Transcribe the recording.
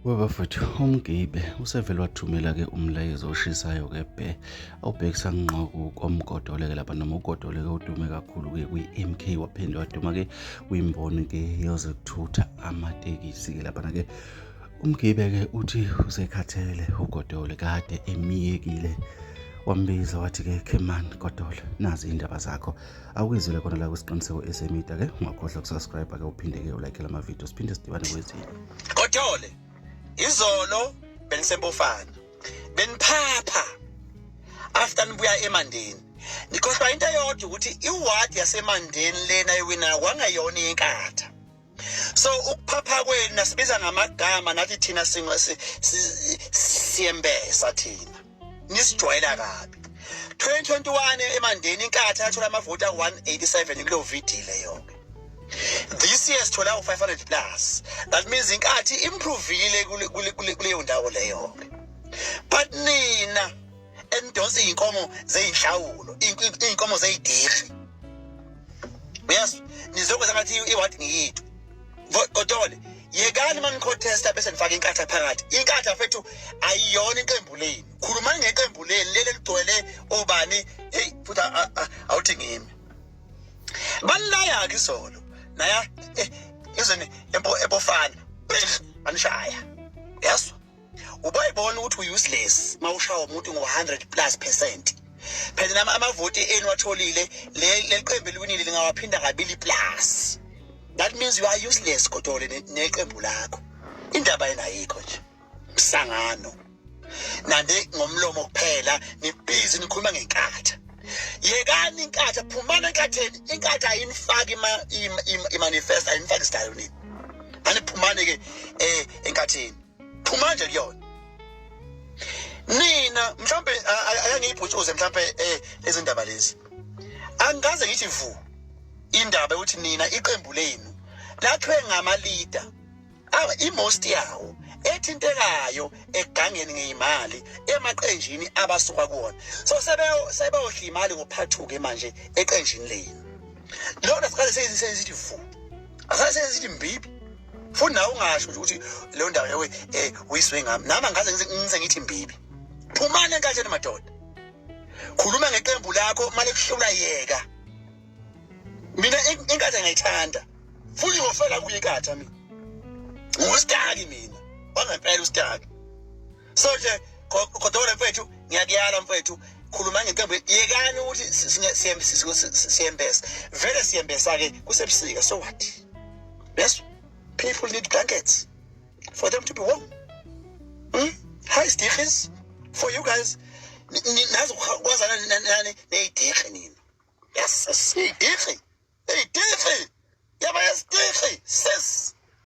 Webafethu umgibe usevele wathumela ke umlayezo oshisayo ke awubhekisa ngqo komgodole ke lapha noma ugodole ke udume kakhulu ke kwi-MK waphinde waduma ke kwimboni ke yozokuthutha amatekisi ke lapha ke umgibe ke uthi usekhathele ugodole kade emiyekile wambiza wathi ke Khemani Godole nazi indaba zakho awukwizile khona la kwisiqiniseko esemida ke ungakhohlwa ukusubscribe ke uphinde ke ulike lama video siphinde sidibane kwezinye Godole izolo benisempofana beniphapha after nibuya eMandeni nikhohlwa into eyodwa ukuthi iward yaseMandeni lena iwina kwangayona inkatha so ukuphapha kwenu nasibiza ngamagama nathi thina siyembesa thina nisijwayela kabi 2021 eMandeni inkatha yathola amavoti a187 kulo video yonke. This year sithola u500 plus. That means inkathi improvile kuleyo ndawo leyo. But nina endonsa inkomo zeyinhlawulo, inkomo zeyidiri. Yes, nizokwenza ngathi iward ngiyithu. Godole, yekani mani contesta bese nifaka inkatha phakathi. Inkatha fethu ayiyona iqembu leni. Khulumani ngeqembu leni lele ligcwele obani, hey futhi awuthi ngimi. Banilaya ke isolo. Naya izweni empofana anishaya yes ubayibona ukuthi useless mawushawa umuntu ngo100+%. Phela amavoti enu watholile leqembu liwinile lingawaphinda kabili plus. That means you are useless Godole neqembu lakho. Indaba yena ayikho nje. Msangano. Nande ngomlomo kuphela nibhizi nikhuluma ngenkatha. Yekani inkatha phumana enkatheni inkatha ayinifaki imanifest ayinifaki isitayilo nini aniphumane ke enkatheni phuma nje kuyona nina mhlambe ayangiyibhutshuze mhlambe ezindaba lezi angaze ngithi vu indaba ukuthi nina iqembu lenu lathwe ngama leader imost yawo ethintekayo egangeni ngeimali emaqenjini abasuka kuona so sebeyohla imali ngophathuke manje eqenjini leni lona siqale seyizithi fu asase sithi mbibi futhi nawe ungasho ukuthi leyo ndawo yawe uyiswe ngami nami angaze ngize ngithi mbibi phumana enkatheni madoda khuluma ngeqembu lakho manje kuhlula yeka mina inkatha ngiyithanda futhi ngofela kuye inkatha mina ngustaki mina wangempela ustaki so nje Godole mfethu ngiyakuyala mfethu khuluma ngeqembu yekani ukuthi siyembesa vele siyembesa ke kusebusika so what yes people need blankets for them to be warm high stickers for you guys nazo kwazana nani neyidikhe nina yes siyidikhe